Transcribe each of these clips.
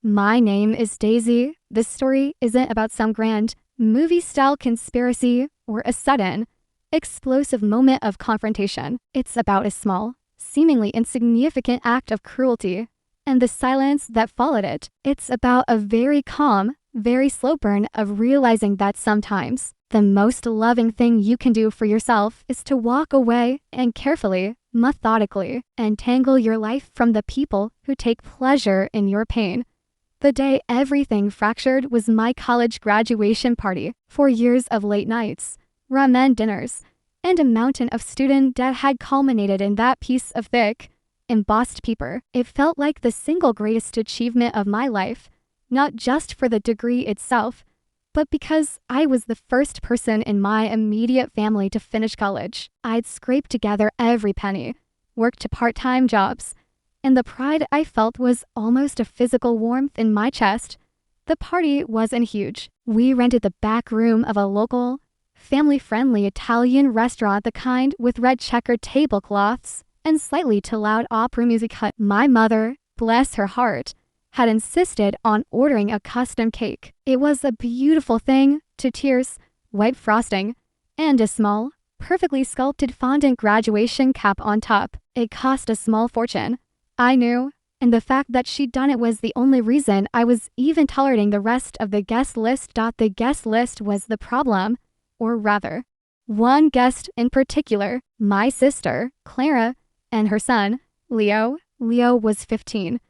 My name is Daisy. This story isn't about some grand, movie-style conspiracy or a sudden, explosive moment of confrontation. It's about a small, seemingly insignificant act of cruelty and the silence that followed it. It's about a very calm, very slow burn of realizing that sometimes the most loving thing you can do for yourself is to walk away and carefully, methodically, untangle your life from the people who take pleasure in your pain. The day everything fractured was my college graduation party. 4 years of late nights, ramen dinners, and a mountain of student debt had culminated in that piece of thick, embossed paper. It felt like the single greatest achievement of my life, not just for the degree itself, but because I was the first person in my immediate family to finish college. I'd scraped together every penny, worked part-time jobs, and the pride I felt was almost a physical warmth in my chest. The party wasn't huge. We rented the back room of a local, family-friendly Italian restaurant, the kind with red checkered tablecloths and slightly too loud opera music. My mother, bless her heart, had insisted on ordering a custom cake. It was a beautiful thing, to tears, white frosting, and a small, perfectly sculpted fondant graduation cap on top. It cost a small fortune, I knew, and the fact that she'd done it was the only reason I was even tolerating the rest of the guest list. The guest list was the problem, or rather, one guest in particular, my sister, Clara, and her son, Leo. Leo was 15.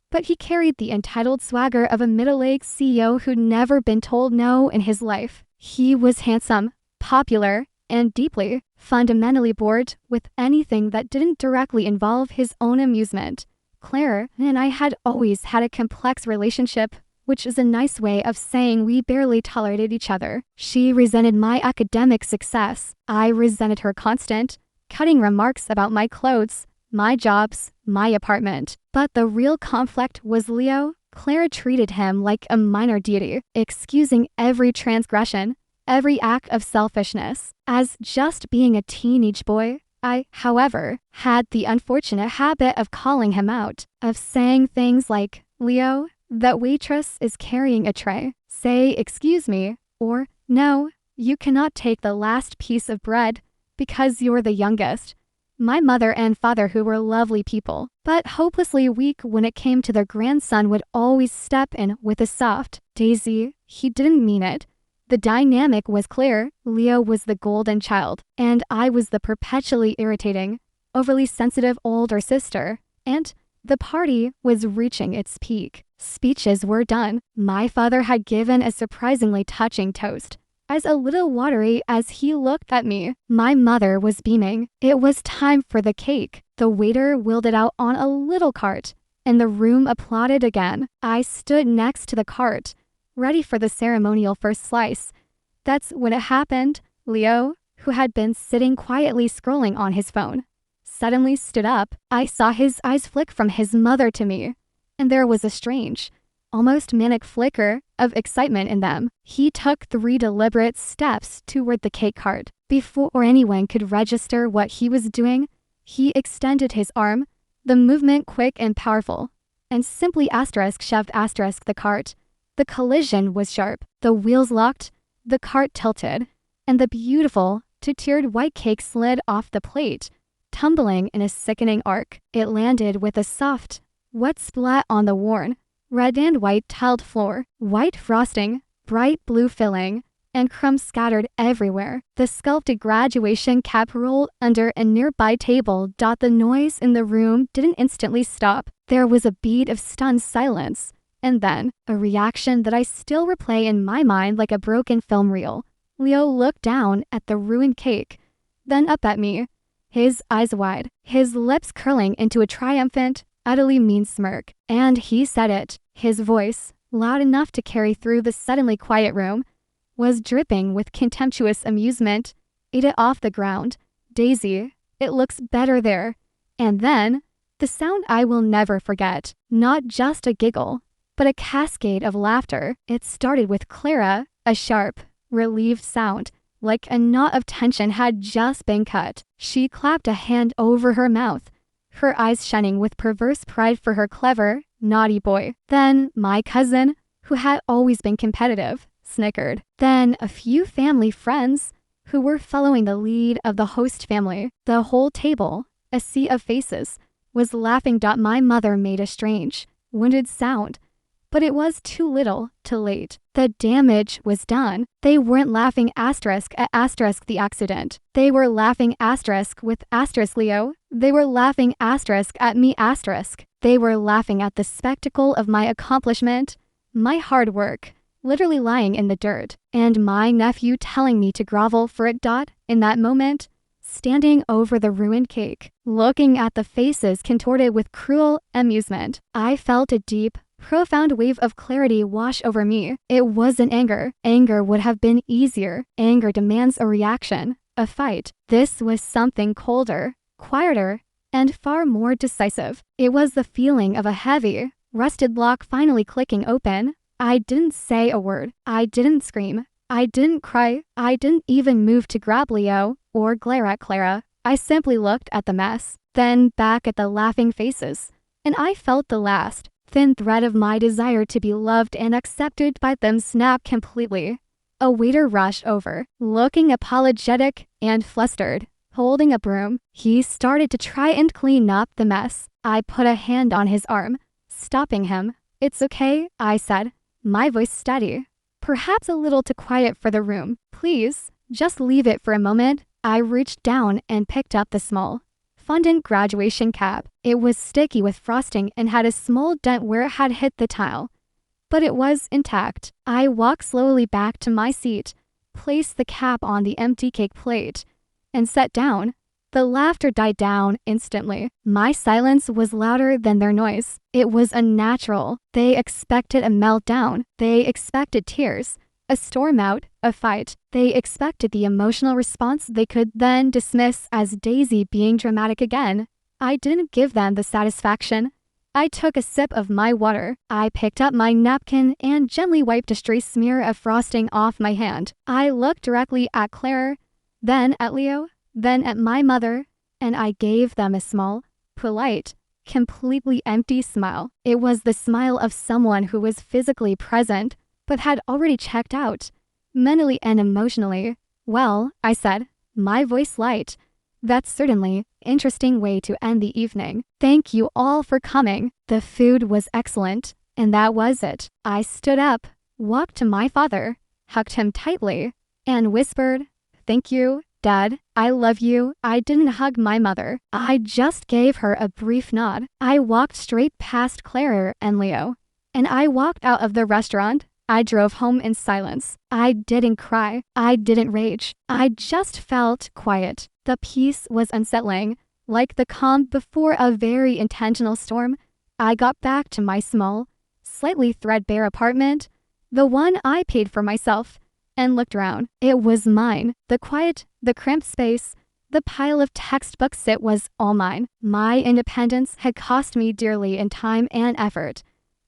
But he carried the entitled swagger of a middle-aged CEO who'd never been told no in his life. He was handsome, popular, and deeply, fundamentally bored with anything that didn't directly involve his own amusement. Claire and I had always had a complex relationship, which is a nice way of saying we barely tolerated each other. She resented my academic success. I resented her constant, cutting remarks about my clothes, my jobs, my apartment. But the real conflict was Leo. Clara treated him like a minor deity, excusing every transgression, every act of selfishness, as just being a teenage boy. I, however, had the unfortunate habit of calling him out, of saying things like, "Leo, that waitress is carrying a tray. Say excuse me," or "No, you cannot take the last piece of bread because you're the youngest." My mother and father, who were lovely people, but hopelessly weak when it came to their grandson, would always step in with a soft, "Daisy, he didn't mean it." The dynamic was clear. Leo was the golden child, and I was the perpetually irritating, overly sensitive older sister. And the party was reaching its peak. Speeches were done. My father had given a surprisingly touching toast. As a little watery as he looked at me, my mother was beaming. It was time for the cake. The waiter wheeled it out on a little cart, and the room applauded again. I stood next to the cart, ready for the ceremonial first slice. That's when it happened. Leo, who had been sitting quietly scrolling on his phone, suddenly stood up. I saw his eyes flick from his mother to me, and there was a strange, almost manic flicker of excitement in them. He took 3 deliberate steps toward the cake cart. Before anyone could register what he was doing, he extended his arm, the movement quick and powerful, and simply shoved the cart. The collision was sharp. The wheels locked, the cart tilted, and the beautiful, two-tiered white cake slid off the plate, tumbling in a sickening arc. It landed with a soft, wet splat on the worn, red and white tiled floor. White frosting, bright blue filling, and crumbs scattered everywhere. The sculpted graduation cap rolled under a nearby table. The noise in the room didn't instantly stop. There was a beat of stunned silence, and then a reaction that I still replay in my mind like a broken film reel. Leo looked down at the ruined cake, then up at me, his eyes wide, his lips curling into a triumphant, utterly mean smirk. And he said it. His voice, loud enough to carry through the suddenly quiet room, was dripping with contemptuous amusement. "Eat it off the ground, Daisy. It looks better there." And then, the sound I will never forget. Not just a giggle, but a cascade of laughter. It started with Clara, a sharp, relieved sound, like a knot of tension had just been cut. She clapped a hand over her mouth, her eyes shining with perverse pride for her clever, Naughty boy. Then my cousin, who had always been competitive, snickered. Then a few family friends who were following the lead of the host family. The whole table, a sea of faces, was laughing. My mother made a strange, wounded sound, but it was too little, too late. The damage was done. They weren't laughing asterisk at asterisk the accident. They were laughing asterisk with asterisk Leo. They were laughing asterisk at me asterisk. They were laughing at the spectacle of my accomplishment, my hard work, literally lying in the dirt, and my nephew telling me to grovel for it. In that moment, standing over the ruined cake, looking at the faces contorted with cruel amusement, I felt a deep, profound wave of clarity wash over me. It wasn't anger. Anger would have been easier. Anger demands a reaction, a fight. This was something colder, quieter, and far more decisive. It was the feeling of a heavy, rusted lock finally clicking open. I didn't say a word. I didn't scream. I didn't cry. I didn't even move to grab Leo or glare at Clara. I simply looked at the mess, then back at the laughing faces, and I felt the last thin thread of my desire to be loved and accepted by them snap completely. A waiter rushed over, looking apologetic and flustered, holding a broom. He started to try and clean up the mess. I put a hand on his arm, stopping him. "It's okay," I said, my voice steady, perhaps a little too quiet for the room. "Please, just leave it for a moment." I reached down and picked up the small, fondant graduation cap. It was sticky with frosting and had a small dent where it had hit the tile, but it was intact. I walked slowly back to my seat, placed the cap on the empty cake plate, and sat down. The laughter died down instantly. My silence was louder than their noise. It was unnatural. They expected a meltdown. They expected tears, a storm out, a fight. They expected the emotional response they could then dismiss as Daisy being dramatic again. I didn't give them the satisfaction. I took a sip of my water. I picked up my napkin and gently wiped a stray smear of frosting off my hand. I looked directly at Claire, then at Leo, then at my mother, and I gave them a small, polite, completely empty smile. It was the smile of someone who was physically present, but had already checked out, mentally and emotionally. "Well," I said, my voice light, "that's certainly an interesting way to end the evening. Thank you all for coming. The food was excellent, and that was it." I stood up, walked to my father, hugged him tightly, and whispered, "Thank you, Dad. I love you." I didn't hug my mother. I just gave her a brief nod. I walked straight past Claire and Leo, and I walked out of the restaurant. I drove home in silence. I didn't cry. I didn't rage. I just felt quiet. The peace was unsettling, like the calm before a very intentional storm. I got back to my small, slightly threadbare apartment, the one I paid for myself, and looked around. It was mine. The quiet, the cramped space, the pile of textbooks, it was all mine. My independence had cost me dearly in time and effort,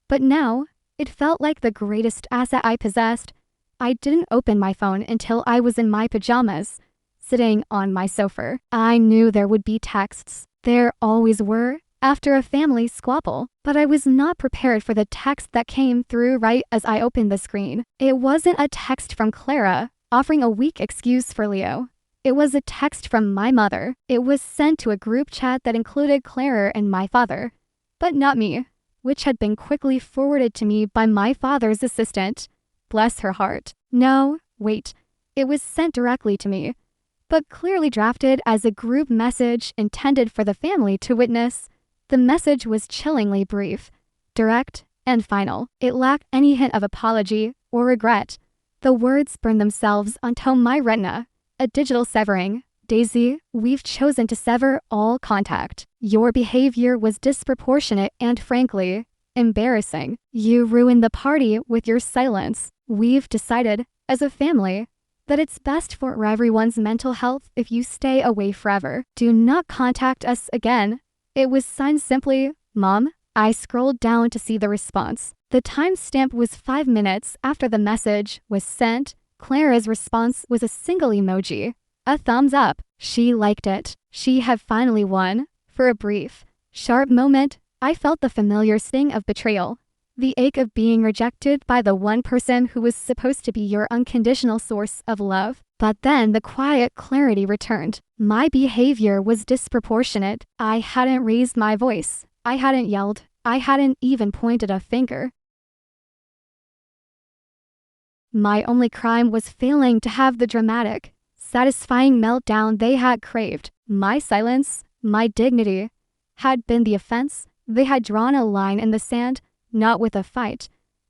but now it felt like the greatest asset I possessed. I didn't open my phone until I was in my pajamas, sitting on my sofa. I knew there would be texts. There always were, after a family squabble, but I was not prepared for the text that came through right as I opened the screen. It wasn't a text from Clara, offering a weak excuse for Leo. It was a text from my mother. It was sent to a group chat that included Clara and my father, but not me, which had been quickly forwarded to me by my father's assistant. Bless her heart. No, wait. It was sent directly to me, but clearly drafted as a group message intended for the family to witness. The message was chillingly brief, direct, and final. It lacked any hint of apology or regret. The words burned themselves onto my retina. A digital severing. "Daisy, we've chosen to sever all contact. Your behavior was disproportionate and frankly, embarrassing. You ruined the party with your silence. We've decided, as a family, that it's best for everyone's mental health if you stay away forever. Do not contact us again." It was signed simply, "Mom." I scrolled down to see the response. The timestamp was 5 minutes after the message was sent. Clara's response was a single emoji, a thumbs up. She liked it. She had finally won. For a brief, sharp moment, I felt the familiar sting of betrayal, the ache of being rejected by the one person who was supposed to be your unconditional source of love. But then the quiet clarity returned. My behavior was disproportionate. I hadn't raised my voice. I hadn't yelled. I hadn't even pointed a finger. My only crime was failing to have the dramatic, satisfying meltdown they had craved. My silence, my dignity, had been the offense. They had drawn a line in the sand, not with a fight,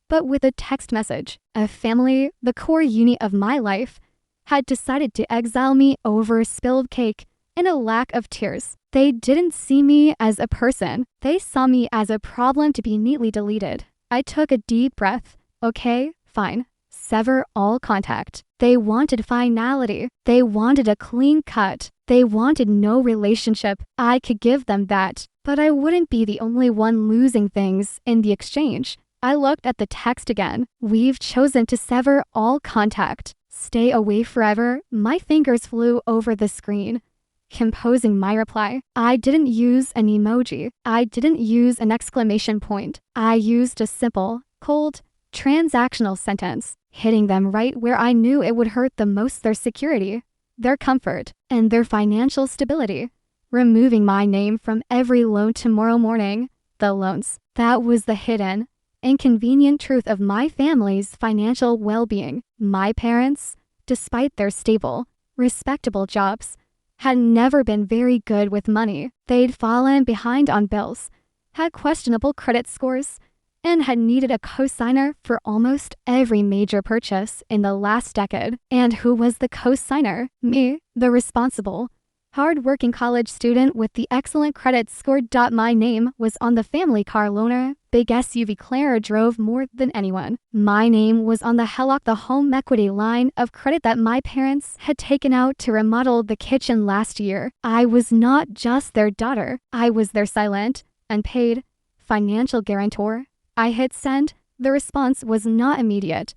but with a text message. A family, the core unit of my life, had decided to exile me over spilled cake and a lack of tears. They didn't see me as a person. They saw me as a problem to be neatly deleted. I took a deep breath. Okay, fine. Sever all contact. They wanted finality. They wanted a clean cut. They wanted no relationship. I could give them that, but I wouldn't be the only one losing things in the exchange. I looked at the text again. We've chosen to sever all contact. Stay away forever. My fingers flew over the screen, composing my reply. I didn't use an emoji. I didn't use an exclamation point. I used a simple, cold, transactional sentence, hitting them right where I knew it would hurt the most: their security, their comfort, and their financial stability. Removing my name from every loan tomorrow morning. The loans. That was the hidden, inconvenient truth of my family's financial well-being. My parents, despite their stable, respectable jobs, had never been very good with money. They'd fallen behind on bills, had questionable credit scores, and had needed a co-signer for almost every major purchase in the last decade. And who was the co-signer? Me, the responsible, hard-working college student with the excellent credit score. My name was on the family car loaner. Big SUV Clara drove more than anyone. My name was on the HELOC, the home equity line of credit that my parents had taken out to remodel the kitchen last year. I was not just their daughter. I was their silent, unpaid, financial guarantor. I hit send. The response was not immediate,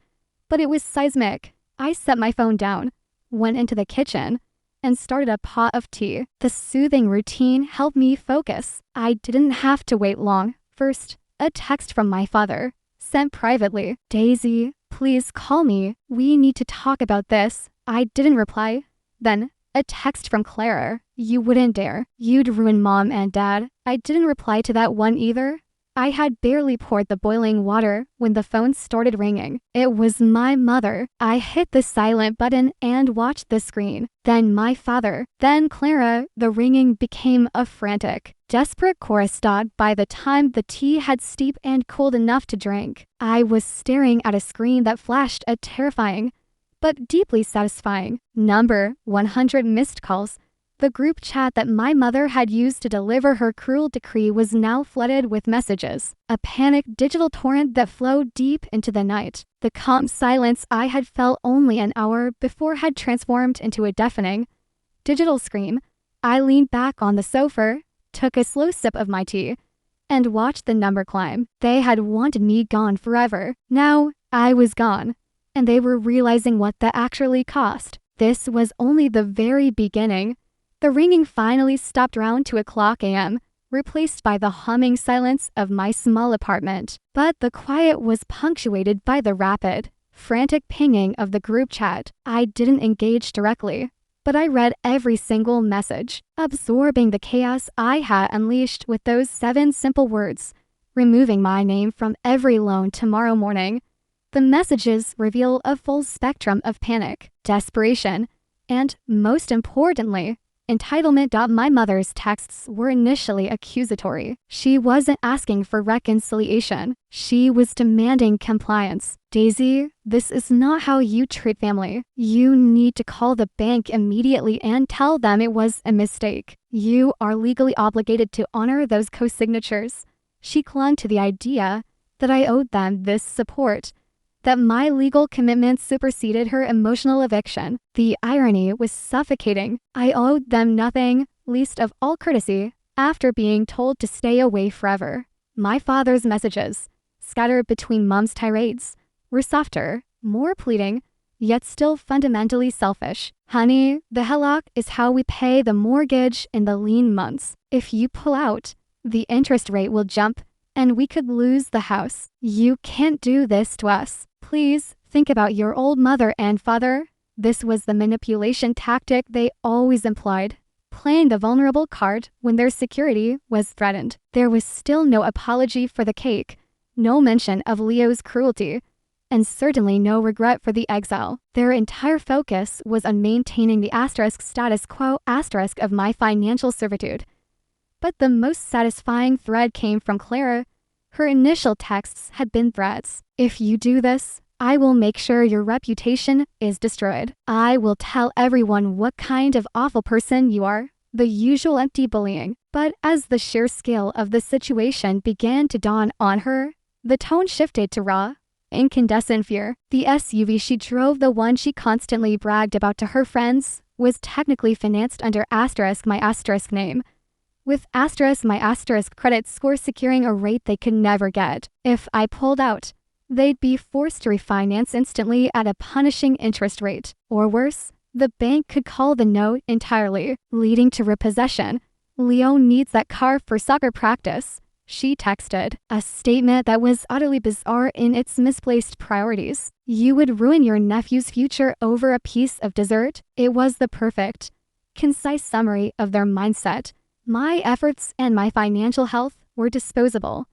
but it was seismic. I set my phone down, went into the kitchen, and started a pot of tea. The soothing routine helped me focus. I didn't have to wait long. First, a text from my father, sent privately. Daisy, please call me. We need to talk about this. I didn't reply. Then, a text from Clara. You wouldn't dare. You'd ruin mom and dad. I didn't reply to that one either. I had barely poured the boiling water when the phone started ringing. It was my mother. I hit the silent button and watched the screen. Then my father. Then Clara. The ringing became a frantic, desperate chorus. By the time the tea had steeped and cooled enough to drink, I was staring at a screen that flashed a terrifying, but deeply satisfying number: 100 missed calls. The group chat that my mother had used to deliver her cruel decree was now flooded with messages, a panicked digital torrent that flowed deep into the night. The calm silence I had felt only an hour before had transformed into a deafening, digital scream. I leaned back on the sofa, took a slow sip of my tea, and watched the number climb. They had wanted me gone forever. Now, I was gone, and they were realizing what that actually cost. This was only the very beginning. The ringing finally stopped around 2:00 a.m., replaced by the humming silence of my small apartment. But the quiet was punctuated by the rapid, frantic pinging of the group chat. I didn't engage directly, but I read every single message, absorbing the chaos I had unleashed with those 7 simple words: removing my name from every loan tomorrow morning. The messages reveal a full spectrum of panic, desperation, and, most importantly, entitlement. My mother's texts were initially accusatory. She wasn't asking for reconciliation. She was demanding compliance. Daisy, this is not how you treat family. You need to call the bank immediately and tell them it was a mistake. You are legally obligated to honor those co-signatures. She clung to the idea that I owed them this support, that my legal commitment superseded her emotional eviction. The irony was suffocating. I owed them nothing, least of all courtesy, after being told to stay away forever. My father's messages, scattered between mom's tirades, were softer, more pleading, yet still fundamentally selfish. Honey, the HELOC is how we pay the mortgage in the lean months. If you pull out, The interest rate will jump, and we could lose the house. You can't do this to us. Please think about your old mother and father. This was the manipulation tactic they always employed, playing the vulnerable card when their security was threatened. There was still no apology for the cake, no mention of Leo's cruelty, and certainly no regret for the exile. Their entire focus was on maintaining the status quo of my financial servitude. But the most satisfying thread came from Clara. Her initial texts had been threats. If you do this, I will make sure your reputation is destroyed. I will tell everyone what kind of awful person you are. The usual empty bullying. But as the sheer scale of the situation began to dawn on her, the tone shifted to raw, incandescent fear. The SUV she drove, the one she constantly bragged about to her friends, was technically financed under my name, with my credit score securing a rate they could never get. If I pulled out, they'd be forced to refinance instantly at a punishing interest rate. Or worse, the bank could call the note entirely, leading to repossession. Leo needs that car for soccer practice, she texted, a statement that was utterly bizarre in its misplaced priorities. You would ruin your nephew's future over a piece of dessert? It was the perfect, concise summary of their mindset. My efforts and my financial health were disposable,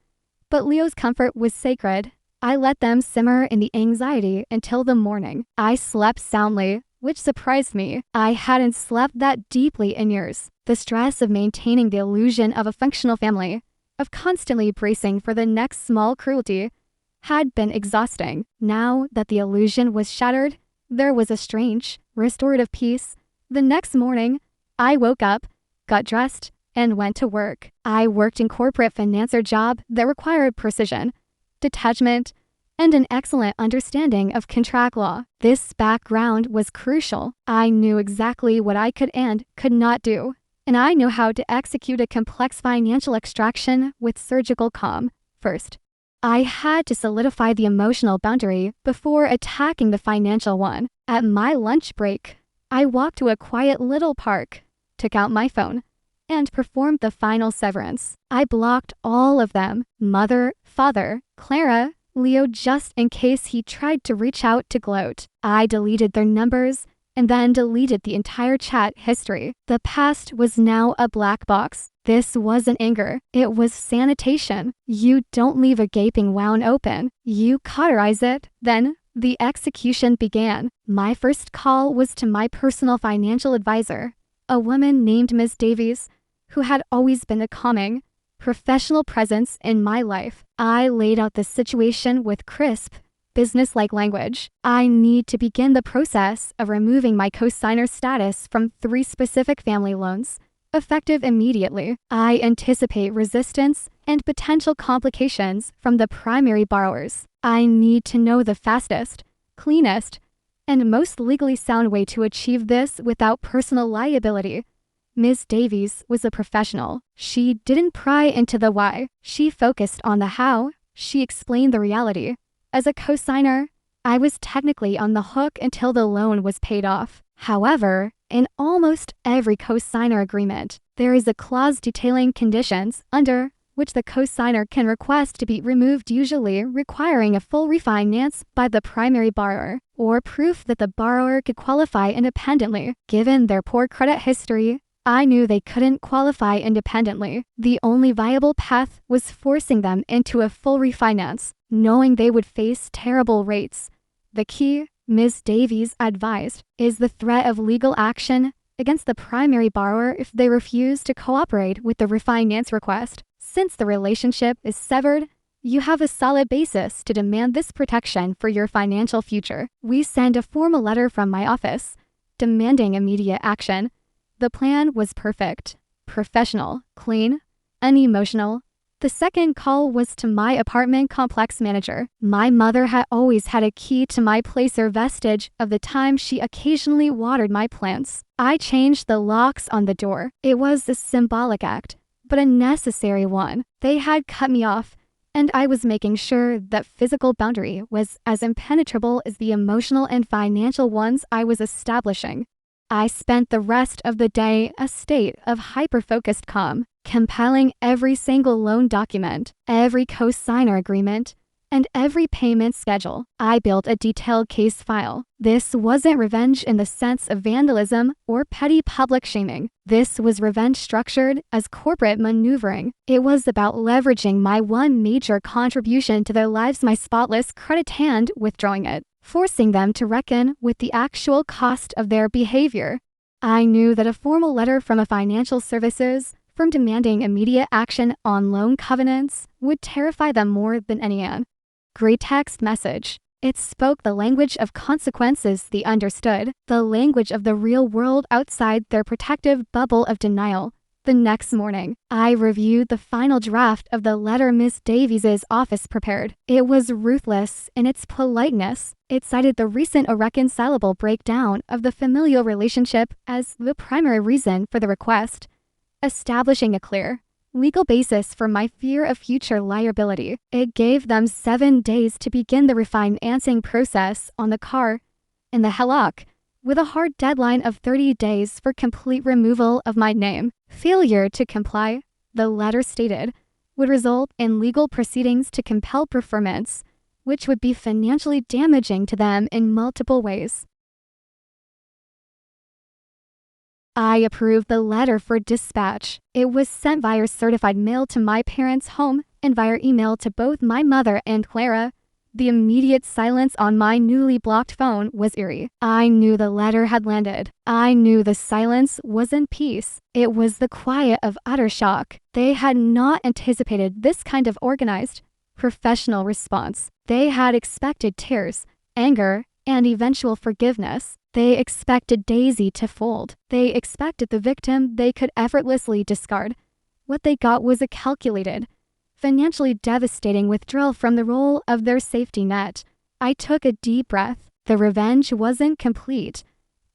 but Leo's comfort was sacred. I let them simmer in the anxiety until the morning. I slept soundly, which surprised me. I hadn't slept that deeply in years. The stress of maintaining the illusion of a functional family, of constantly bracing for the next small cruelty, had been exhausting. Now that the illusion was shattered, there was a strange, restorative peace. The next morning, I woke up, got dressed, and went to work. I worked in corporate financer job that required precision, detachment, and an excellent understanding of contract law. This background was crucial. I knew exactly what I could and could not do, and I knew how to execute a complex financial extraction with surgical calm. First, I had to solidify the emotional boundary before attacking the financial one. At my lunch break, I walked to a quiet little park, took out my phone, and performed the final severance. I blocked all of them, mother, father, Clara, Leo, just in case he tried to reach out to gloat. I deleted their numbers and then deleted the entire chat history. The past was now a black box. This wasn't anger, it was sanitation. You don't leave a gaping wound open, you cauterize it. Then the execution began. My first call was to my personal financial advisor, a woman named Ms. Davies, who had always been a calming, professional presence in my life. I laid out the situation with crisp, business-like language. I need to begin the process of removing my co-signer status from 3 specific family loans, effective immediately. I anticipate resistance and potential complications from the primary borrowers. I need to know the fastest, cleanest, and most legally sound way to achieve this without personal liability. Ms. Davies was a professional. She didn't pry into the why. She focused on the how. She explained the reality. As a co-signer, I was technically on the hook until the loan was paid off. However, in almost every co-signer agreement, there is a clause detailing conditions under which the co-signer can request to be removed, usually requiring a full refinance by the primary borrower, or proof that the borrower could qualify independently. Given their poor credit history, I knew they couldn't qualify independently. The only viable path was forcing them into a full refinance, knowing they would face terrible rates. The key, Ms. Davies advised, is the threat of legal action against the primary borrower if they refuse to cooperate with the refinance request. Since the relationship is severed, you have a solid basis to demand this protection for your financial future. We sent a formal letter from my office, demanding immediate action. The plan was perfect, professional, clean, unemotional. The second call was to my apartment complex manager. My mother had always had a key to my place, or vestige of the time she occasionally watered my plants. I changed the locks on the door. It was a symbolic act, but a necessary one. They had cut me off, and I was making sure that physical boundary was as impenetrable as the emotional and financial ones I was establishing. I spent the rest of the day a state of hyper-focused calm, compiling every single loan document, every co-signer agreement, and every payment schedule. I built a detailed case file. This wasn't revenge in the sense of vandalism or petty public shaming. This was revenge structured as corporate maneuvering. It was about leveraging my one major contribution to their lives, my spotless credit, and withdrawing it, forcing them to reckon with the actual cost of their behavior. I knew that a formal letter from a financial services firm demanding immediate action on loan covenants would terrify them more than any great text message. It spoke the language of consequences they understood, the language of the real world outside their protective bubble of denial. The next morning, I reviewed the final draft of the letter Miss Davies's office prepared. It was ruthless in its politeness. It cited the recent irreconcilable breakdown of the familial relationship as the primary reason for the request, establishing a clear legal basis for my fear of future liability. It gave them 7 days to begin the refinancing process on the car and the HELOC, with a hard deadline of 30 days for complete removal of my name. Failure to comply, the letter stated, would result in legal proceedings to compel performance, which would be financially damaging to them in multiple ways. I approved the letter for dispatch. It was sent via certified mail to my parents' home and via email to both my mother and Clara. The immediate silence on my newly blocked phone was eerie. I knew the letter had landed. I knew the silence wasn't peace. It was the quiet of utter shock. They had not anticipated this kind of organized, professional response. They had expected tears, anger, and eventual forgiveness. They expected Daisy to fold. They expected the victim they could effortlessly discard. What they got was a calculated, financially devastating withdrawal from the role of their safety net. I took a deep breath. The revenge wasn't complete,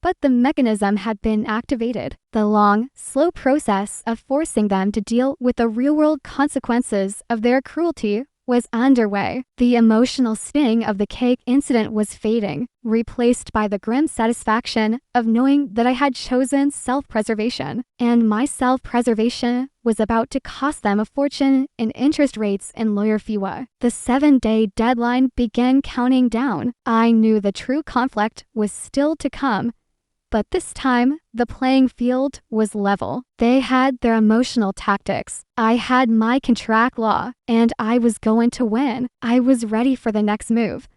but the mechanism had been activated. The long, slow process of forcing them to deal with the real-world consequences of their cruelty was underway. The emotional sting of the cake incident was fading, replaced by the grim satisfaction of knowing that I had chosen self-preservation, and my self-preservation was about to cost them a fortune in interest rates and lawyer fees. The 7-day deadline began counting down. I knew the true conflict was still to come, but this time, the playing field was level. They had their emotional tactics. I had my contract law, and I was going to win. I was ready for the next move.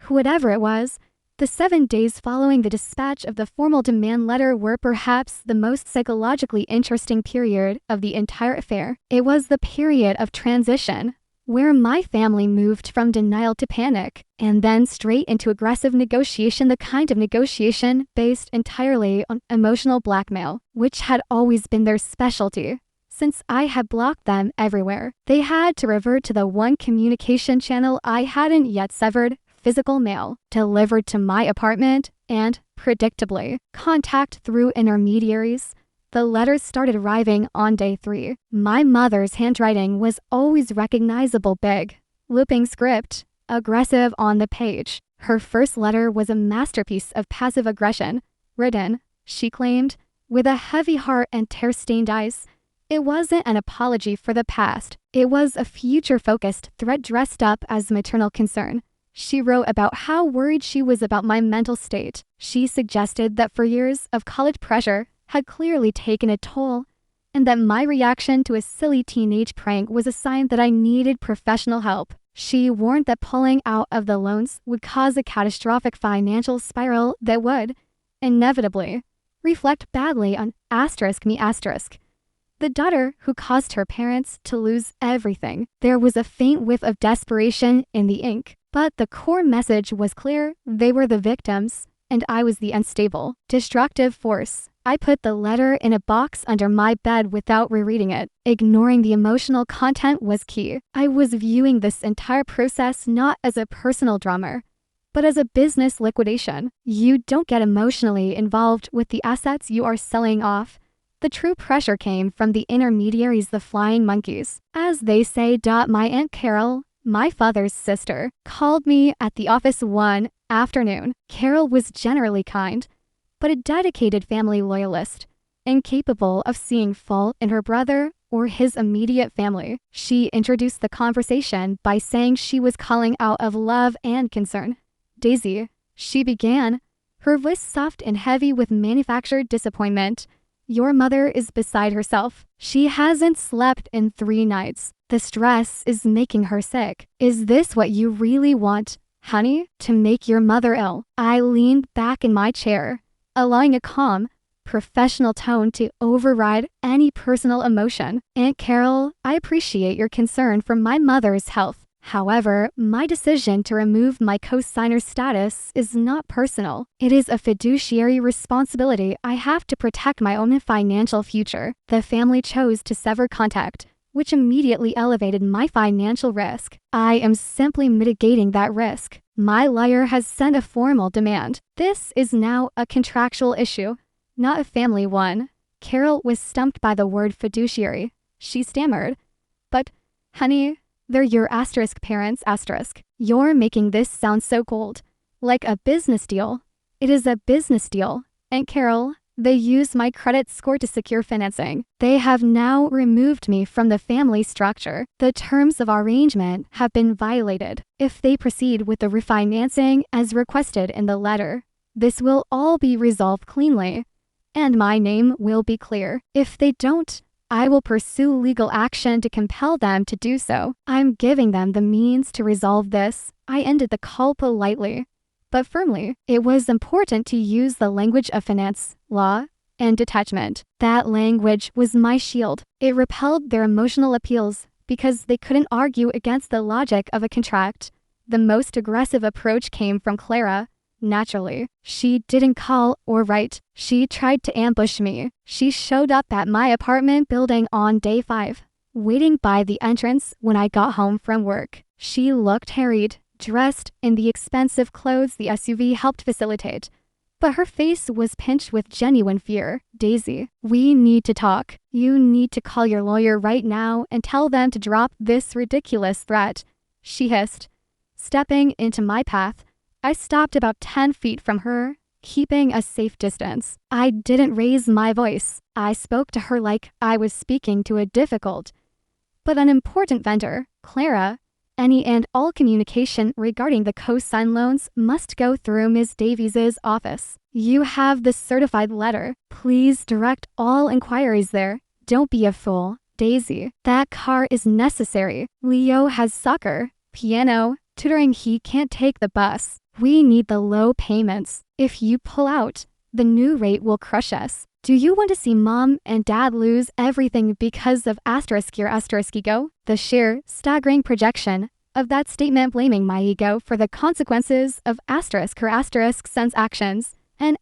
Whatever it was, the 7 days following the dispatch of the formal demand letter were perhaps the most psychologically interesting period of the entire affair. It was the period of transition, where my family moved from denial to panic, and then straight into aggressive negotiation, the kind of negotiation based entirely on emotional blackmail, which had always been their specialty. Since I had blocked them everywhere, they had to revert to the one communication channel I hadn't yet severed: physical mail, delivered to my apartment, and, predictably, contact through intermediaries. The letters started arriving on day 3. My mother's handwriting was always recognizable: big, looping script, aggressive on the page. Her first letter was a masterpiece of passive aggression, written, she claimed, with a heavy heart and tear-stained eyes. It wasn't an apology for the past. It was a future-focused threat dressed up as maternal concern. She wrote about how worried she was about my mental state. She suggested that for years of college pressure had clearly taken a toll, and that my reaction to a silly teenage prank was a sign that I needed professional help. She warned that pulling out of the loans would cause a catastrophic financial spiral that would, inevitably, reflect badly on *me*, the daughter who caused her parents to lose everything. There was a faint whiff of desperation in the ink, but the core message was clear: they were the victims, and I was the unstable, destructive force. I put the letter in a box under my bed without rereading it. Ignoring the emotional content was key. I was viewing this entire process not as a personal drama, but as a business liquidation. You don't get emotionally involved with the assets you are selling off. The true pressure came from the intermediaries, the flying monkeys, as they say. My Aunt Carol, my father's sister, called me at the office one afternoon. Carol was generally kind, but a dedicated family loyalist, incapable of seeing fault in her brother or his immediate family. She introduced the conversation by saying she was calling out of love and concern. "Daisy," she began, her voice soft and heavy with manufactured disappointment, "your mother is beside herself. She hasn't slept in 3 nights. The stress is making her sick. Is this what you really want, honey? To make your mother ill?" I leaned back in my chair, allowing a calm, professional tone to override any personal emotion. "Aunt Carol, I appreciate your concern for my mother's health. However, my decision to remove my co-signer status is not personal. It is a fiduciary responsibility. I have to protect my own financial future. The family chose to sever contact, which immediately elevated my financial risk. I am simply mitigating that risk. My lawyer has sent a formal demand. This is now a contractual issue, not a family one." Carol was stumped by the word fiduciary. She stammered, "But, honey, they're your parents, You're making this sound so cold. Like a business deal." "It is a business deal. And Carol, they used my credit score to secure financing. They have now removed me from the family structure. The terms of our arrangement have been violated. If they proceed with the refinancing as requested in the letter, this will all be resolved cleanly, and my name will be clear. If they don't, I will pursue legal action to compel them to do so. I'm giving them the means to resolve this." I ended the call politely, but firmly. It was important to use the language of finance, law, and detachment. That language was my shield. It repelled their emotional appeals because they couldn't argue against the logic of a contract. The most aggressive approach came from Clara. Naturally, she didn't call or write. She tried to ambush me. She showed up at my apartment building on day 5, waiting by the entrance when I got home from work. She looked harried, dressed in the expensive clothes the SUV helped facilitate, but her face was pinched with genuine fear. "Daisy, we need to talk. You need to call your lawyer right now and tell them to drop this ridiculous threat," she hissed. Stepping into my path, I stopped about 10 feet from her, keeping a safe distance. I didn't raise my voice. I spoke to her like I was speaking to a difficult but unimportant vendor. "Clara, any and all communication regarding the co-sign loans must go through Ms. Davies's office. You have the certified letter. Please direct all inquiries there. Don't be a fool. Daisy, that car is necessary. Leo has soccer, piano, tutoring. He can't take the bus. We need the low payments. If you pull out, the new rate will crush us. Do you want to see mom and dad lose everything because of your ego?" The sheer, staggering projection of that statement, blaming my ego for the consequences of son's actions and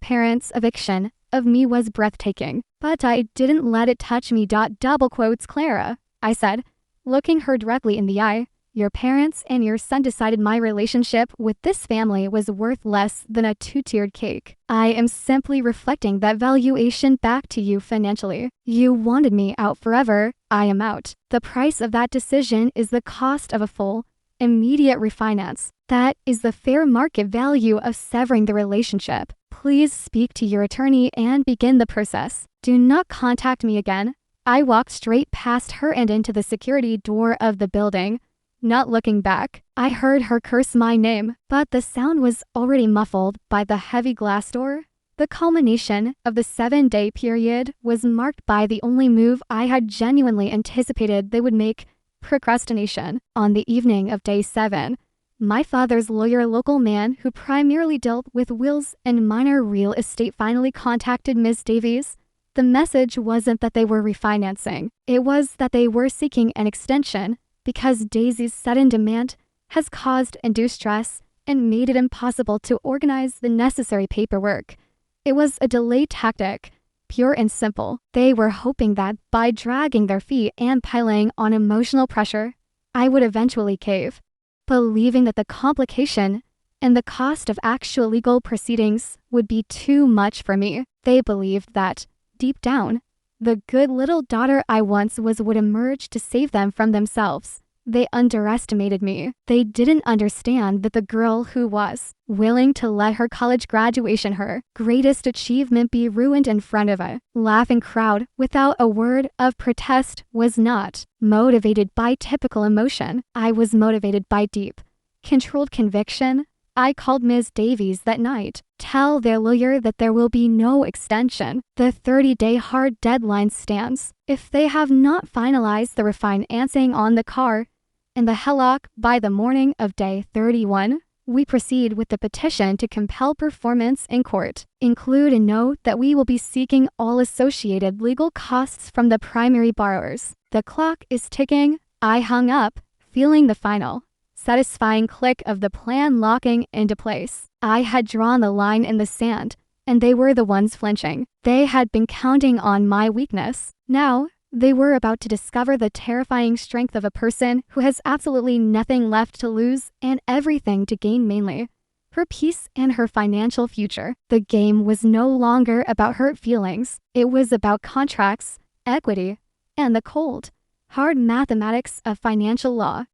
parents' eviction of me was breathtaking. But I didn't let it touch me. "Clara," I said, looking her directly in the eye, "your parents and your son decided my relationship with this family was worth less than a 2-tiered cake. I am simply reflecting that valuation back to you financially. You wanted me out forever. I am out. The price of that decision is the cost of a full, immediate refinance. That is the fair market value of severing the relationship. Please speak to your attorney and begin the process. Do not contact me again." I walked straight past her and into the security door of the building. Not looking back, I heard her curse my name, but the sound was already muffled by the heavy glass door. The culmination of the 7-day period was marked by the only move I had genuinely anticipated they would make: procrastination. On the evening of day 7, my father's lawyer, a local man who primarily dealt with wills and minor real estate, finally contacted Ms. Davies. The message wasn't that they were refinancing. It was that they were seeking an extension because Daisy's sudden demand has caused undue stress and made it impossible to organize the necessary paperwork. It was a delay tactic, pure and simple. They were hoping that by dragging their feet and piling on emotional pressure, I would eventually cave. Believing that the complication and the cost of actual legal proceedings would be too much for me, they believed that, deep down, the good little daughter I once was would emerge to save them from themselves. They underestimated me. They didn't understand that the girl who was willing to let her college graduation, her greatest achievement, be ruined in front of a laughing crowd without a word of protest was not motivated by typical emotion. I was motivated by deep, controlled conviction. I called Ms. Davies that night. Tell their lawyer that there will be no extension. The 30-day hard deadline stands. If they have not finalized the refinancing on the car and the HELOC by the morning of day 31, we proceed with the petition to compel performance in court. Include a note that we will be seeking all associated legal costs from the primary borrowers. The clock is ticking. I hung up, feeling the final, satisfying click of the plan locking into place. I had drawn the line in the sand, and they were the ones flinching. They had been counting on my weakness. Now, they were about to discover the terrifying strength of a person who has absolutely nothing left to lose and everything to gain, mainly her peace and her financial future. The game was no longer about hurt feelings. It was about contracts, equity, and the cold, hard mathematics of financial law.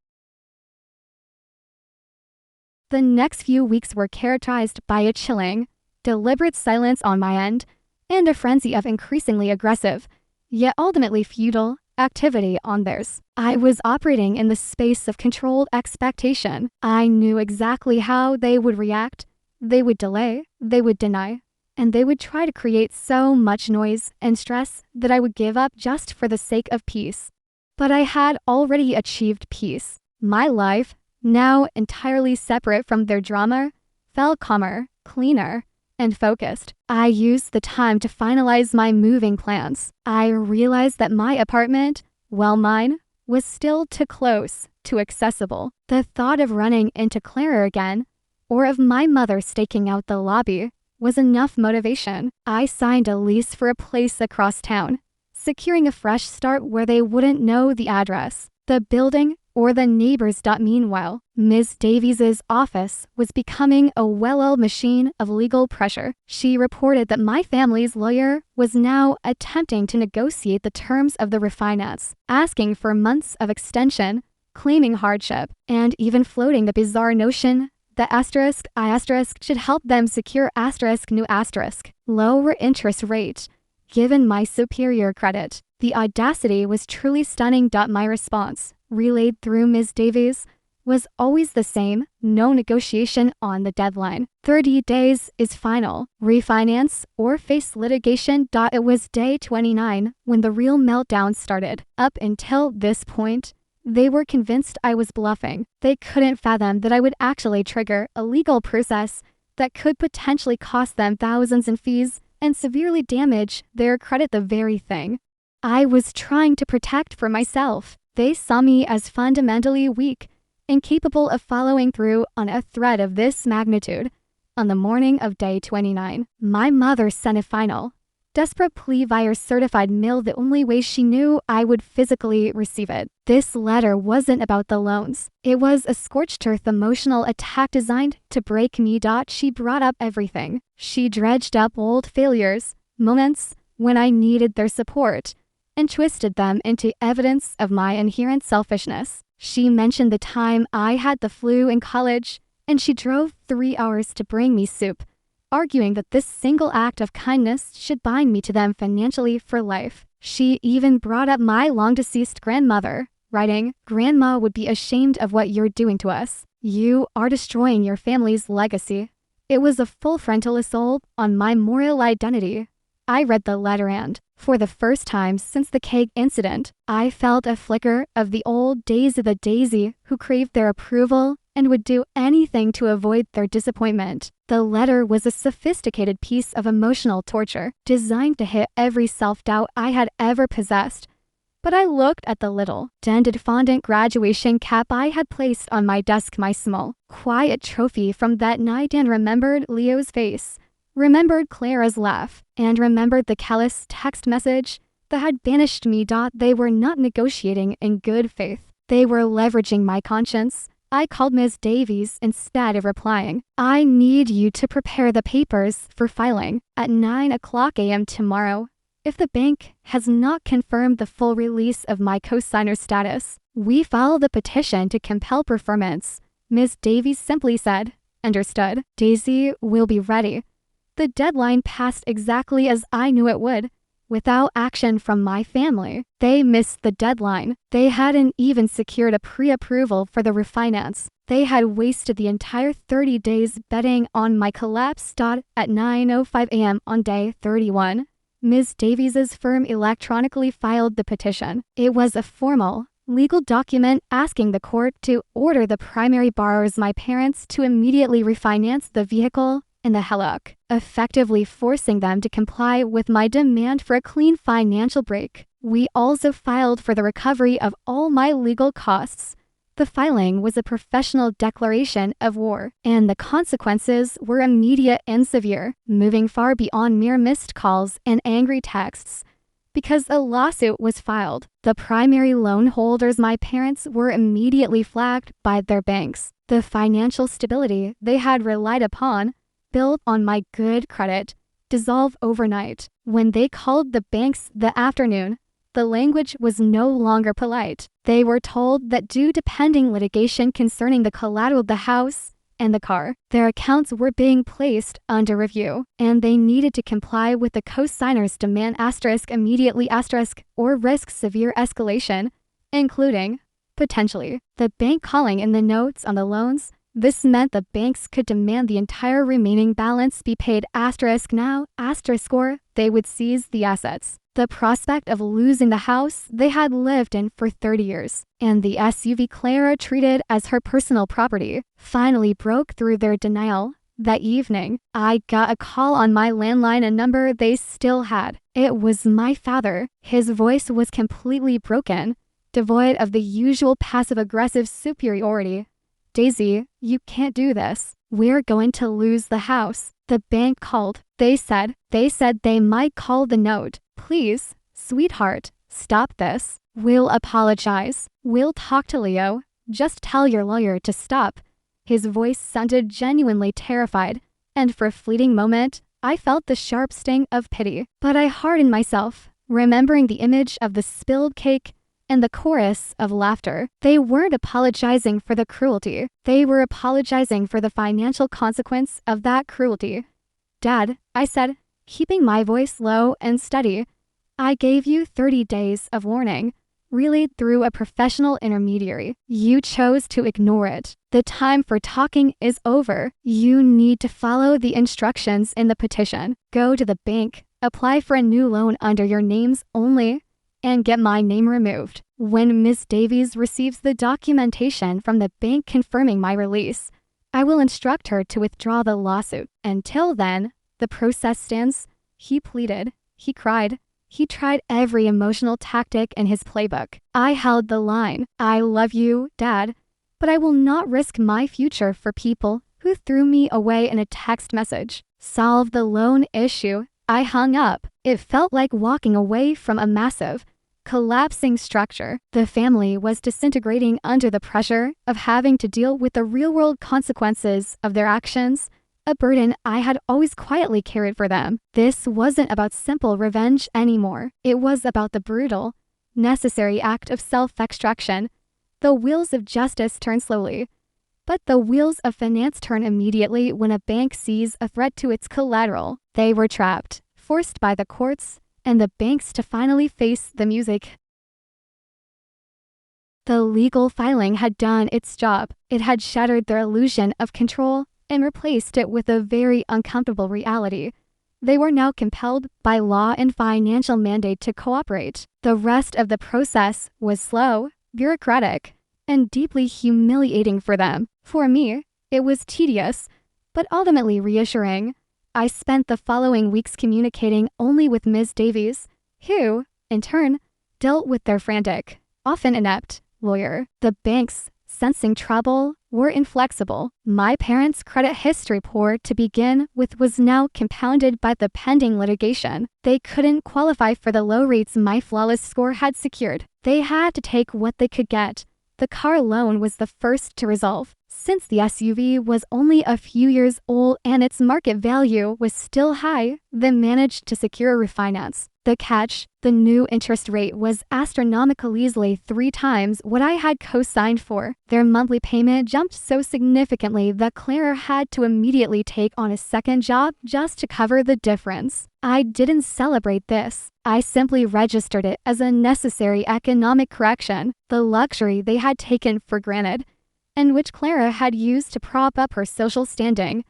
The next few weeks were characterized by a chilling, deliberate silence on my end and a frenzy of increasingly aggressive, yet ultimately futile, activity on theirs. I was operating in the space of controlled expectation. I knew exactly how they would react. They would delay, they would deny, and they would try to create so much noise and stress that I would give up just for the sake of peace. But I had already achieved peace. My life, now entirely separate from their drama, felt calmer, cleaner, and focused. I used the time to finalize my moving plans. I realized that my apartment, well, mine, was still too close, too accessible. The thought of running into Clara again, or of my mother staking out the lobby, was enough motivation. I signed a lease for a place across town, securing a fresh start where they wouldn't know the address, the building, or the neighbors. Meanwhile, Ms. Davies's office was becoming a well-oiled machine of legal pressure. She reported that my family's lawyer was now attempting to negotiate the terms of the refinance, asking for months of extension, claiming hardship, and even floating the bizarre notion that I* should help them secure new lower interest rate, given my superior credit. The audacity was truly stunning. My response, relayed through Ms. Davies, was always the same: no negotiation on the deadline. 30 days is final. Refinance or face litigation. It was day 29 when the real meltdown started. Up until this point, they were convinced I was bluffing. They couldn't fathom that I would actually trigger a legal process that could potentially cost them thousands in fees and severely damage their credit, the very thing I was trying to protect for myself. They saw me as fundamentally weak, incapable of following through on a threat of this magnitude. On the morning of day 29, my mother sent a final, desperate plea via certified mail, the only way she knew I would physically receive it. This letter wasn't about the loans. It was a scorched earth emotional attack designed to break me. She brought up everything. She dredged up old failures, moments when I needed their support, and twisted them into evidence of my inherent selfishness. She mentioned the time I had the flu in college, and she drove 3 hours to bring me soup, arguing that this single act of kindness should bind me to them financially for life. She even brought up my long-deceased grandmother, writing, "Grandma would be ashamed of what you're doing to us. You are destroying your family's legacy." It was a full frontal assault on my moral identity. I read the letter and, for the first time since the cake incident, I felt a flicker of the old days of the Daisy who craved their approval and would do anything to avoid their disappointment. The letter was a sophisticated piece of emotional torture, designed to hit every self-doubt I had ever possessed. But I looked at the little, dented fondant graduation cap I had placed on my desk, my small, quiet trophy from that night, and remembered Leo's face, remembered Clara's laugh, and remembered the callous text message that had banished me. They were not negotiating in good faith. They were leveraging my conscience. I called Ms. Davies instead of replying. "I need you to prepare the papers for filing at 9:00 a.m. tomorrow. If the bank has not confirmed the full release of my co-signer status, "We filed a petition to compel performance." Ms. Davies simply said, "Understood. Daisy, we'll be ready." The deadline passed exactly as I knew it would. Without action from my family, they missed the deadline. They hadn't even secured a pre-approval for the refinance. They had wasted the entire 30 days betting on my collapse. At 9:05 a.m. on day 31, Ms. Davies's firm electronically filed the petition. It was a formal, legal document asking the court to order the primary borrowers, my parents, to immediately refinance the vehicle in the HELOC, effectively forcing them to comply with my demand for a clean financial break. We also filed for the recovery of all my legal costs. The filing was a professional declaration of war, and the consequences were immediate and severe, moving far beyond mere missed calls and angry texts. Because a lawsuit was filed, the primary loan holders, my parents, were immediately flagged by their banks. The financial stability they had relied upon, built on my good credit, dissolved overnight. When they called the banks the afternoon, the language was no longer polite. They were told that due to pending litigation concerning the collateral of the house and the car, their accounts were being placed under review, and they needed to comply with the co-signer's demand immediately or risk severe escalation, including, potentially, the bank calling in the notes on the loans. This meant the banks could demand the entire remaining balance be paid now or they would seize the assets. The prospect of losing the house they had lived in for 30 years, and the SUV Clara treated as her personal property, finally broke through their denial. That evening, I got a call on my landline, a number they still had. It was my father. His voice was completely broken, devoid of the usual passive-aggressive superiority. "Daisy, you can't do this. We're going to lose the house." The bank called. They said they might call the note. "Please, sweetheart, stop this. We'll apologize. We'll talk to Leo. Just tell your lawyer to stop." His voice sounded genuinely terrified, and for a fleeting moment, I felt the sharp sting of pity. But I hardened myself, remembering the image of the spilled cake and the chorus of laughter. They weren't apologizing for the cruelty. They were apologizing for the financial consequence of that cruelty. "Dad," I said, keeping my voice low and steady, "I gave you 30 days of warning, relayed through a professional intermediary. You chose to ignore it. The time for talking is over. You need to follow the instructions in the petition. Go to the bank, apply for a new loan under your names only, and get my name removed. When Ms. Davies receives the documentation from the bank confirming my release, I will instruct her to withdraw the lawsuit. Until then, the process stands." He pleaded. He cried. He tried every emotional tactic in his playbook. I held the line. "I love you, Dad, but I will not risk my future for people who threw me away in a text message. Solve the loan issue." I hung up. It felt like walking away from a massive, collapsing structure. The family was disintegrating under the pressure of having to deal with the real-world consequences of their actions, a burden I had always quietly carried for them. This wasn't about simple revenge anymore. It was about the brutal, necessary act of self-extraction. The wheels of justice turn slowly, but the wheels of finance turn immediately when a bank sees a threat to its collateral. They were trapped, forced by the courts and the banks to finally face the music. The legal filing had done its job. It had shattered their illusion of control and replaced it with a very uncomfortable reality. They were now compelled by law and financial mandate to cooperate. The rest of the process was slow, bureaucratic, and deeply humiliating for them. For me, it was tedious, but ultimately reassuring. I spent the following weeks communicating only with Ms. Davies, who, in turn, dealt with their frantic, often inept, lawyer. The banks, sensing trouble, were inflexible. My parents' credit history, poor to begin with, was now compounded by the pending litigation. They couldn't qualify for the low rates my flawless score had secured. They had to take what they could get. The car loan was the first to resolve. Since the SUV was only a few years old and its market value was still high, they managed to secure a refinance. The catch, the new interest rate was astronomically 3 times what I had co-signed for. Their monthly payment jumped so significantly that Clara had to immediately take on a second job just to cover the difference. I didn't celebrate this. I simply registered it as a necessary economic correction, the luxury they had taken for granted, and which Clara had used to prop up her social standing,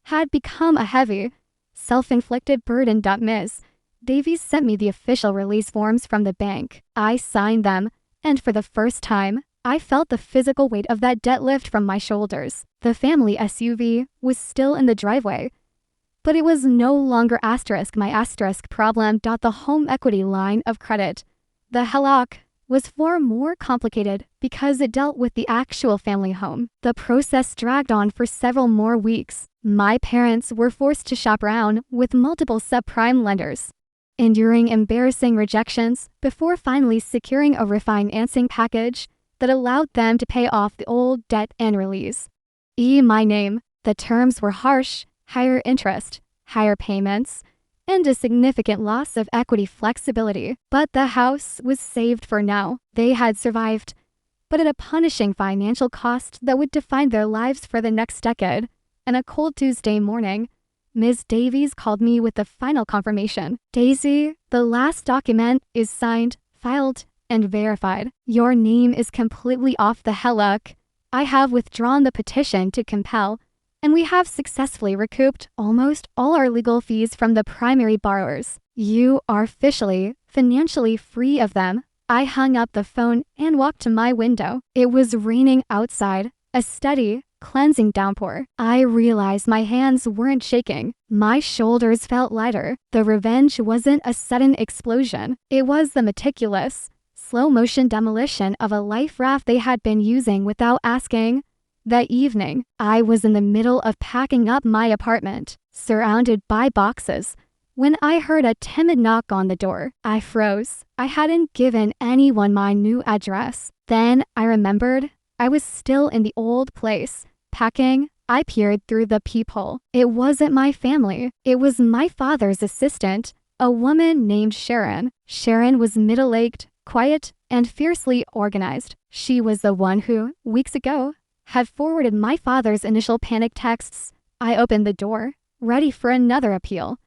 had become a heavy, self-inflicted burden. Ms. Davies sent me the official release forms from the bank. I signed them, and for the first time, I felt the physical weight of that debt lift from my shoulders. The family SUV was still in the driveway, but it was no longer my problem. The home equity line of credit, the HELOC, was far more complicated because it dealt with the actual family home. The process dragged on for several more weeks. My parents were forced to shop around with multiple subprime lenders, enduring embarrassing rejections before finally securing a refinancing package that allowed them to pay off the old debt and release my name. The terms were harsh: higher interest, higher payments, and a significant loss of equity flexibility. But the house was saved for now. They had survived, but at a punishing financial cost that would define their lives for the next decade. And a cold Tuesday morning, Ms. Davies called me with the final confirmation. "Daisy, the last document is signed, filed, and verified. Your name is completely off the HELOC. I have withdrawn the petition to compel, and we have successfully recouped almost all our legal fees from the primary borrowers. You are officially, financially free of them." I hung up the phone and walked to my window. It was raining outside, a steady, cleansing downpour. I realized my hands weren't shaking. My shoulders felt lighter. The revenge wasn't a sudden explosion. It was the meticulous, slow-motion demolition of a life raft they had been using without asking. That evening, I was in the middle of packing up my apartment, surrounded by boxes, when I heard a timid knock on the door. I froze. I hadn't given anyone my new address. Then I remembered I was still in the old place, packing. I peered through the peephole. It wasn't my family. It was my father's assistant, a woman named Sharon. Sharon was middle-aged, quiet, and fiercely organized. She was the one who, weeks ago, had forwarded my father's initial panic texts. I opened the door, ready for another appeal.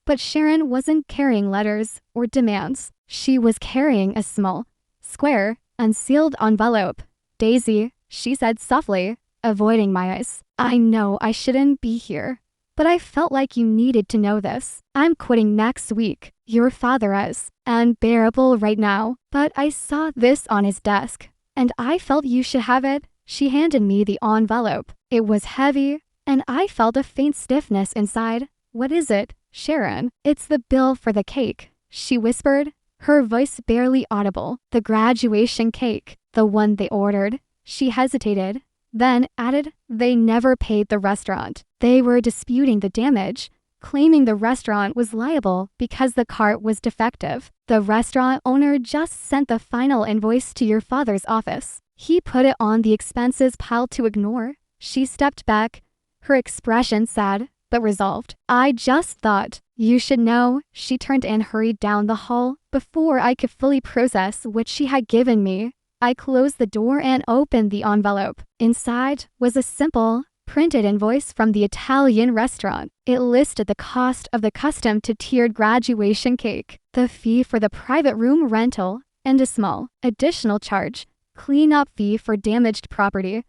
But Sharon wasn't carrying letters or demands. She was carrying a small, square, unsealed envelope. "Daisy," she said softly, avoiding my eyes. "I know I shouldn't be here, but I felt like you needed to know this. I'm quitting next week. Your father is unbearable right now, but I saw this on his desk, and I felt you should have it." She handed me the envelope. It was heavy, and I felt a faint stiffness inside. "What is it, Sharon?" "It's the bill for the cake," she whispered, her voice barely audible. "The graduation cake, the one they ordered." She hesitated, then added, "They never paid the restaurant. They were disputing the damage, claiming the restaurant was liable because the cart was defective. The restaurant owner just sent the final invoice to your father's office. He put it on the expenses pile to ignore." She stepped back, her expression sad but resolved. "I just thought you should know." She turned and hurried down the hall before I could fully process what she had given me. I closed the door and opened the envelope. Inside was a simple, printed invoice from the Italian restaurant. It listed the cost of the custom to tiered graduation cake, the fee for the private room rental, and a small, additional charge, cleanup fee for damaged property.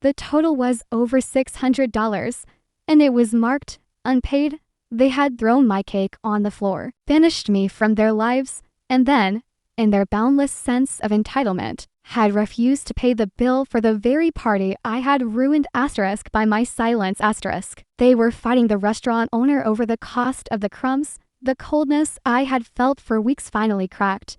The total was over $600, and it was marked unpaid. They had thrown my cake on the floor, banished me from their lives, and then, in their boundless sense of entitlement, had refused to pay the bill for the very party I had ruined by my silence. They were fighting the restaurant owner over the cost of the crumbs. The coldness I had felt for weeks finally cracked,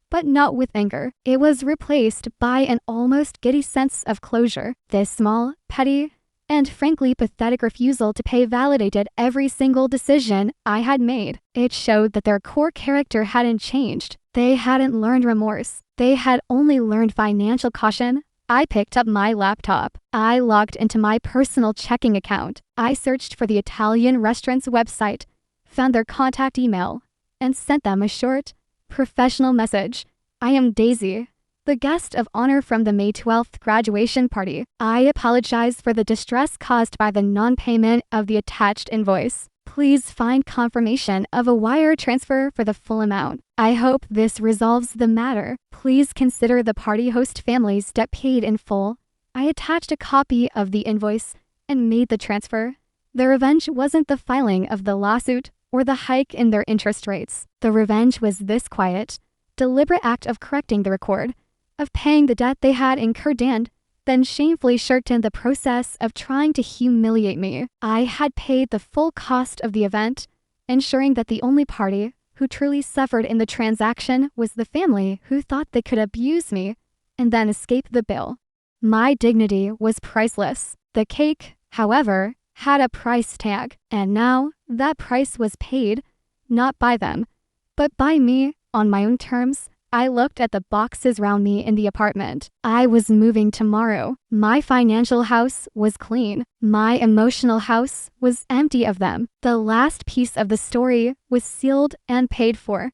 but not with anger. It was replaced by an almost giddy sense of closure. This small, petty, and frankly pathetic refusal to pay validated every single decision I had made. It showed that their core character hadn't changed. They hadn't learned remorse. They had only learned financial caution. I picked up my laptop. I logged into my personal checking account. I searched for the Italian restaurant's website, found their contact email, and sent them a short, professional message. I am Daisy, the guest of honor from the May 12th graduation party. I apologize for the distress caused by the non-payment of the attached invoice. Please find confirmation of a wire transfer for the full amount. I hope this resolves the matter. Please consider the party host family's debt paid in full. I attached a copy of the invoice and made the transfer. The revenge wasn't the filing of the lawsuit or the hike in their interest rates. The revenge was this quiet, deliberate act of correcting the record, of paying the debt they had incurred and then shamefully shirked in the process of trying to humiliate me. I had paid the full cost of the event, ensuring that the only party who truly suffered in the transaction was the family who thought they could abuse me and then escape the bill. My dignity was priceless. The cake, however, had a price tag, and now that price was paid, not by them, but by me on my own terms. I looked at the boxes around me in the apartment. I was moving tomorrow. My financial house was clean. My emotional house was empty of them. The last piece of the story was sealed and paid for.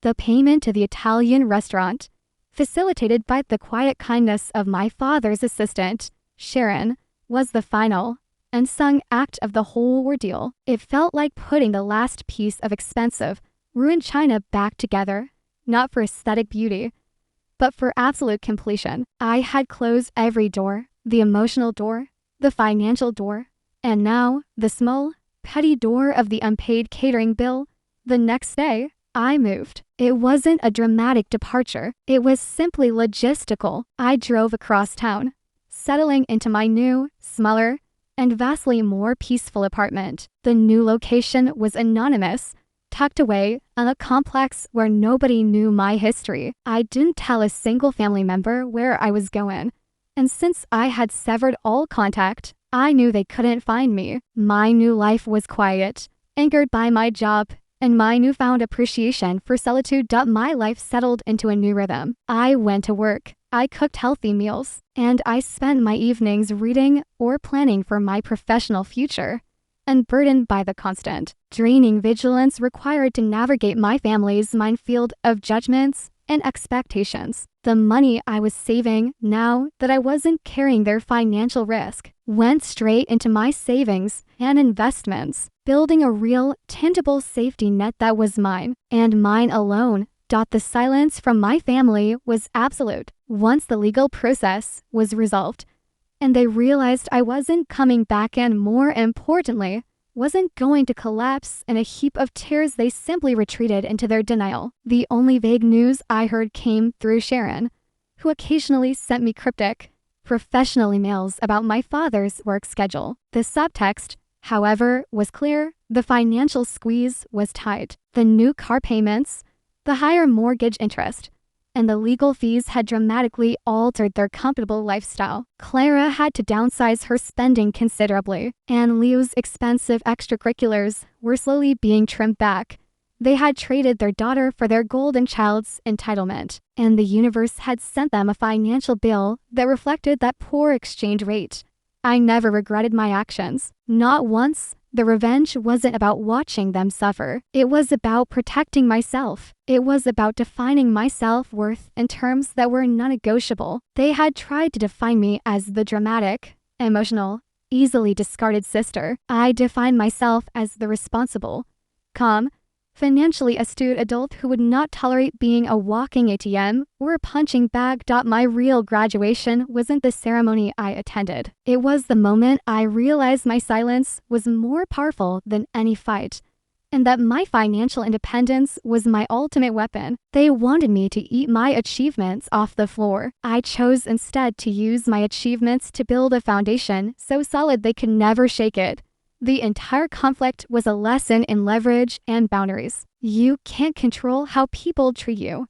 The payment to the Italian restaurant, facilitated by the quiet kindness of my father's assistant, Sharon, was the final, unsung act of the whole ordeal. It felt like putting the last piece of expensive, ruined china back together, not for aesthetic beauty, but for absolute completion. I had closed every door, the emotional door, the financial door, and now the small, petty door of the unpaid catering bill. The next day, I moved. It wasn't a dramatic departure. It was simply logistical. I drove across town, settling into my new, smaller, and vastly more peaceful apartment. The new location was anonymous, tucked away in a complex where nobody knew my history. I didn't tell a single family member where I was going, and since I had severed all contact, I knew they couldn't find me. My new life was quiet, anchored by my job and my newfound appreciation for solitude. My life settled into a new rhythm. I went to work, I cooked healthy meals, and I spent my evenings reading or planning for my professional future. Unburdened by the constant, draining vigilance required to navigate my family's minefield of judgments and expectations. The money I was saving, now that I wasn't carrying their financial risk, went straight into my savings and investments, building a real, tangible safety net that was mine, and mine alone. The silence from my family was absolute. Once the legal process was resolved, and they realized I wasn't coming back and, more importantly, wasn't going to collapse in a heap of tears, they simply retreated into their denial. The only vague news I heard came through Sharon, who occasionally sent me cryptic, professional emails about my father's work schedule. The subtext, however, was clear. The financial squeeze was tight. The new car payments, the higher mortgage interest, and the legal fees had dramatically altered their comfortable lifestyle. Clara had to downsize her spending considerably, and Leo's expensive extracurriculars were slowly being trimmed back. They had traded their daughter for their golden child's entitlement, and the universe had sent them a financial bill that reflected that poor exchange rate. I never regretted my actions, not once. The revenge wasn't about watching them suffer. It was about protecting myself. It was about defining my self-worth in terms that were non-negotiable. They had tried to define me as the dramatic, emotional, easily discarded sister. I defined myself as the responsible, calm, financially astute adult who would not tolerate being a walking ATM or a punching bag. My real graduation wasn't the ceremony I attended. It was the moment I realized my silence was more powerful than any fight, and that my financial independence was my ultimate weapon. They wanted me to eat my achievements off the floor. I chose instead to use my achievements to build a foundation so solid they could never shake it. The entire conflict was a lesson in leverage and boundaries. You can't control how people treat you,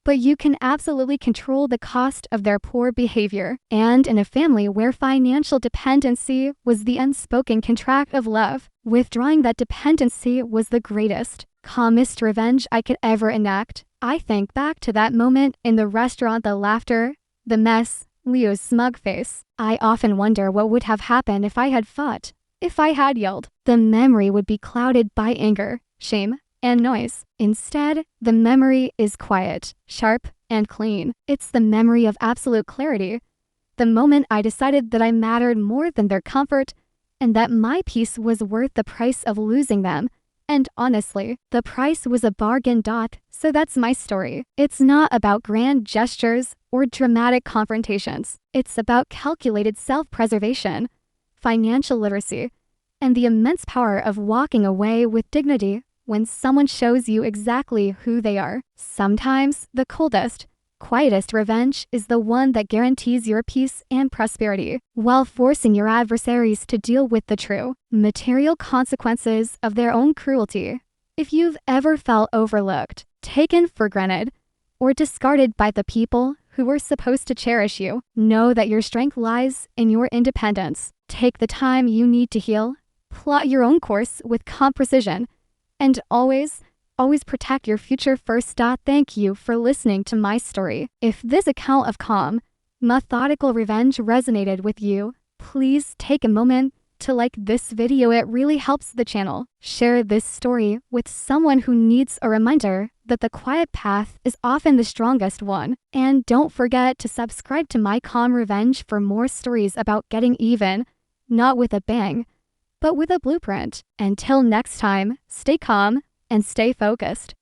but you can absolutely control the cost of their poor behavior. And in a family where financial dependency was the unspoken contract of love, withdrawing that dependency was the greatest, calmest revenge I could ever enact. I think back to that moment in the restaurant, the laughter, the mess, Leo's smug face. I often wonder what would have happened if I had fought. If I had yelled. The memory would be clouded by anger, shame, and noise. Instead, the memory is quiet, sharp, and clean. It's the memory of absolute clarity. The moment I decided that I mattered more than their comfort and that my peace was worth the price of losing them. And honestly, the price was a bargain. So that's my story. It's not about grand gestures or dramatic confrontations. It's about calculated self-preservation, financial literacy, and the immense power of walking away with dignity when someone shows you exactly who they are. Sometimes the coldest, quietest revenge is the one that guarantees your peace and prosperity, while forcing your adversaries to deal with the true, material consequences of their own cruelty. If you've ever felt overlooked, taken for granted, or discarded by the people who were supposed to cherish you, know that your strength lies in your independence. Take the time you need to heal, plot your own course with calm precision, and always protect your future first. Thank you for listening to my story. If this account of calm, methodical revenge resonated with you, please take a moment to like this video. It really helps the channel. Share this story with someone who needs a reminder that the quiet path is often the strongest one. And don't forget to subscribe to my Calm Revenge for more stories about getting even, not with a bang, but with a blueprint. Until next time, stay calm and stay focused.